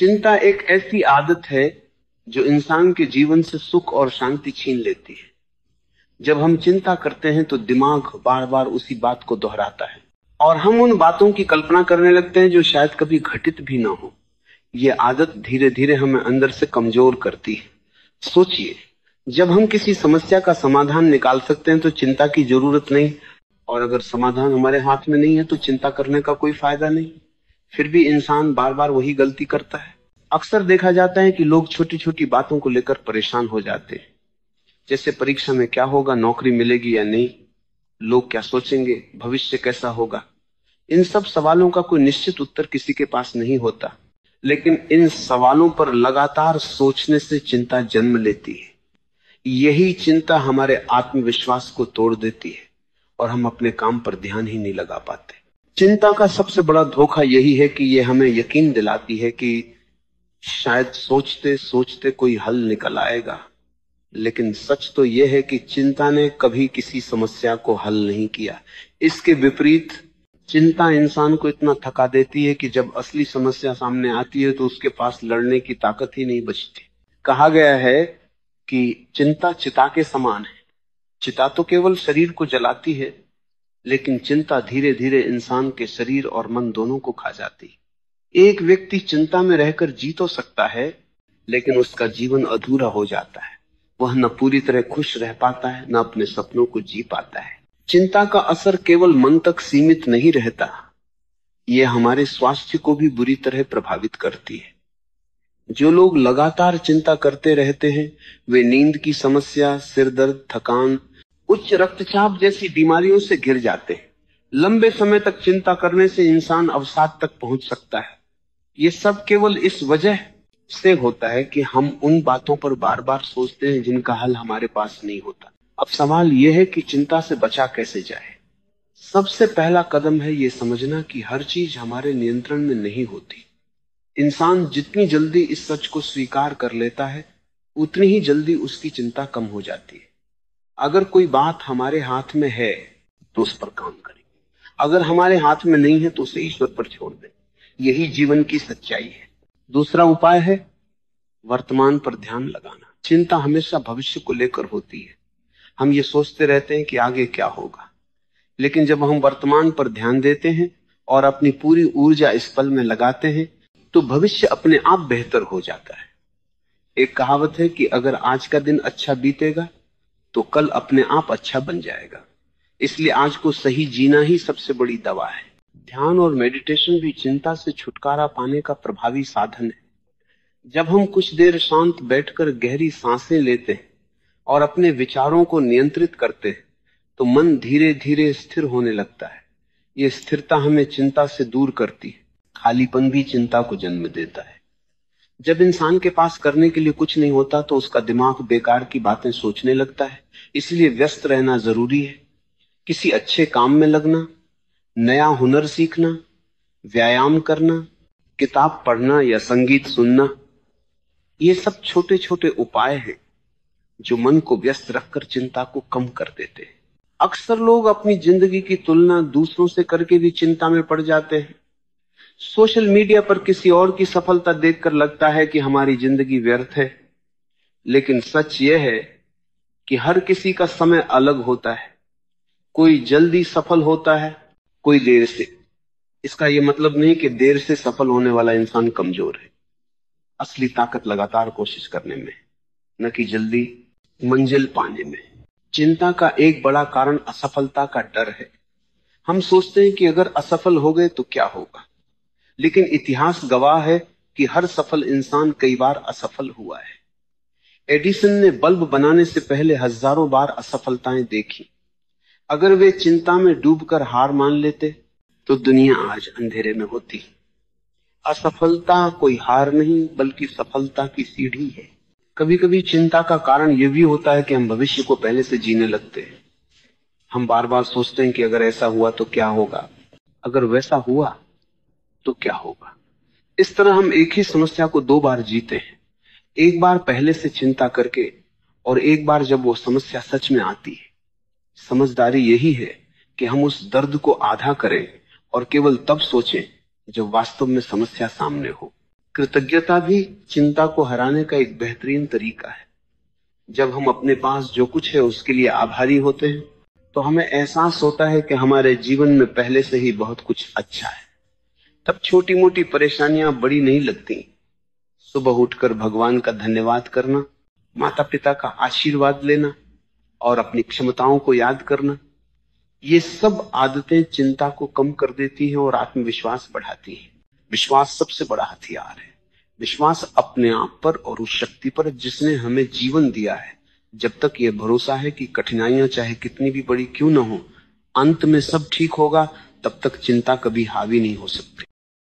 चिंता एक ऐसी आदत है जो इंसान के जीवन से सुख और शांति छीन लेती है। जब हम चिंता करते हैं तो दिमाग बार बार उसी बात को दोहराता है और हम उन बातों की कल्पना करने लगते हैं जो शायद कभी घटित भी ना हो। ये आदत धीरे धीरे हमें अंदर से कमजोर करती है। सोचिए, जब हम किसी समस्या का समाधान निकाल सकते हैं तो चिंता की जरूरत नहीं, और अगर समाधान हमारे हाथ में नहीं है तो चिंता करने का कोई फायदा नहीं। फिर भी इंसान बार बार वही गलती करता है। अक्सर देखा जाता है कि लोग छोटी छोटी बातों को लेकर परेशान हो जाते हैं, जैसे परीक्षा में क्या होगा, नौकरी मिलेगी या नहीं, लोग क्या सोचेंगे, भविष्य कैसा होगा। इन सब सवालों का कोई निश्चित उत्तर किसी के पास नहीं होता, लेकिन इन सवालों पर लगातार सोचने से चिंता जन्म लेती है। यही चिंता हमारे आत्मविश्वास को तोड़ देती है और हम अपने काम पर ध्यान ही नहीं लगा पाते। चिंता का सबसे बड़ा धोखा यही है कि ये हमें यकीन दिलाती है कि शायद सोचते सोचते कोई हल निकल आएगा, लेकिन सच तो यह है कि चिंता ने कभी किसी समस्या को हल नहीं किया। इसके विपरीत चिंता इंसान को इतना थका देती है कि जब असली समस्या सामने आती है तो उसके पास लड़ने की ताकत ही नहीं बचती। कहा गया है कि चिंता चिता के समान है। चिता तो केवल शरीर को जलाती है, लेकिन चिंता धीरे धीरे इंसान के शरीर और मन दोनों को खा जाती है। एक व्यक्ति चिंता में रहकर जी तो सकता है, लेकिन उसका जीवन अधूरा हो जाता है। वह न पूरी तरह खुश रह पाता है, न अपने सपनों को जी पाता है। चिंता का असर केवल मन तक सीमित नहीं रहता, यह हमारे स्वास्थ्य को भी बुरी तरह प्रभावित करती है। जो लोग लगातार चिंता करते रहते हैं वे नींद की समस्या, सिर दर्द, थकान, उच्च रक्तचाप जैसी बीमारियों से घिर जाते हैं। लंबे समय तक चिंता करने से इंसान अवसाद तक पहुंच सकता है। ये सब केवल इस वजह से होता है कि हम उन बातों पर बार बार सोचते हैं जिनका हल हमारे पास नहीं होता। अब सवाल यह है कि चिंता से बचा कैसे जाए। सबसे पहला कदम है ये समझना कि हर चीज हमारे नियंत्रण में नहीं होती। इंसान जितनी जल्दी इस सच को स्वीकार कर लेता है, उतनी ही जल्दी उसकी चिंता कम हो जाती है। अगर कोई बात हमारे हाथ में है तो उस पर काम करें, अगर हमारे हाथ में नहीं है तो उसे ईश्वर पर छोड़ दें। यही जीवन की सच्चाई है। दूसरा उपाय है वर्तमान पर ध्यान लगाना। चिंता हमेशा भविष्य को लेकर होती है। हम ये सोचते रहते हैं कि आगे क्या होगा, लेकिन जब हम वर्तमान पर ध्यान देते हैं और अपनी पूरी ऊर्जा इस पल में लगाते हैं तो भविष्य अपने आप बेहतर हो जाता है। एक कहावत है कि अगर आज का दिन अच्छा बीतेगा तो कल अपने आप अच्छा बन जाएगा। इसलिए आज को सही जीना ही सबसे बड़ी दवा है। ध्यान और मेडिटेशन भी चिंता से छुटकारा पाने का प्रभावी साधन है। जब हम कुछ देर शांत बैठकर गहरी सांसें लेते हैं और अपने विचारों को नियंत्रित करते हैं तो मन धीरे धीरे स्थिर होने लगता है। यह स्थिरता हमें चिंता से दूर करती है। खालीपन भी चिंता को जन्म देता है। जब इंसान के पास करने के लिए कुछ नहीं होता तो उसका दिमाग बेकार की बातें सोचने लगता है। इसलिए व्यस्त रहना जरूरी है। किसी अच्छे काम में लगना, नया हुनर सीखना, व्यायाम करना, किताब पढ़ना या संगीत सुनना, ये सब छोटे छोटे उपाय हैं जो मन को व्यस्त रखकर चिंता को कम कर देते हैं। अक्सर लोग अपनी जिंदगी की तुलना दूसरों से करके भी चिंता में पड़ जाते हैं। सोशल मीडिया पर किसी और की सफलता देखकर लगता है कि हमारी जिंदगी व्यर्थ है, लेकिन सच यह है कि हर किसी का समय अलग होता है। कोई जल्दी सफल होता है, कोई देर से। इसका यह मतलब नहीं कि देर से सफल होने वाला इंसान कमजोर है। असली ताकत लगातार कोशिश करने में, न कि जल्दी मंजिल पाने में। चिंता का एक बड़ा कारण असफलता का डर है। हम सोचते हैं कि अगर असफल हो गए तो क्या होगा, लेकिन इतिहास गवाह है कि हर सफल इंसान कई बार असफल हुआ है। एडिसन ने बल्ब बनाने से पहले हजारों बार असफलताएं देखी। अगर वे चिंता में डूबकर हार मान लेते तो दुनिया आज अंधेरे में होती। असफलता कोई हार नहीं बल्कि सफलता की सीढ़ी है। कभी कभी चिंता का कारण यह भी होता है कि हम भविष्य को पहले से जीने लगते हैं। हम बार बार सोचते हैं कि अगर ऐसा हुआ तो क्या होगा, अगर वैसा हुआ तो क्या होगा। इस तरह हम एक ही समस्या को दो बार जीते हैं, एक बार पहले से चिंता करके और एक बार जब वो समस्या सच में आती है। समझदारी यही है कि हम उस दर्द को आधा करें और केवल तब सोचें जब वास्तव में समस्या सामने हो। कृतज्ञता भी चिंता को हराने का एक बेहतरीन तरीका है। जब हम अपने पास जो कुछ है उसके लिए आभारी होते हैं तो हमें एहसास होता है कि हमारे जीवन में पहले से ही बहुत कुछ अच्छा है। तब छोटी मोटी परेशानियां बड़ी नहीं लगती। सुबह उठकर भगवान का धन्यवाद करना, माता पिता का आशीर्वाद लेना और अपनी क्षमताओं को याद करना, ये सब आदतें चिंता को कम कर देती हैं और आत्मविश्वास बढ़ाती हैं। विश्वास सबसे बड़ा हथियार है। विश्वास अपने आप पर और उस शक्ति पर जिसने हमें जीवन दिया है। जब तक यह भरोसा है कि कठिनाइयां चाहे कितनी भी बड़ी क्यों न हो, अंत में सब ठीक होगा, तब तक चिंता कभी हावी नहीं हो सकती।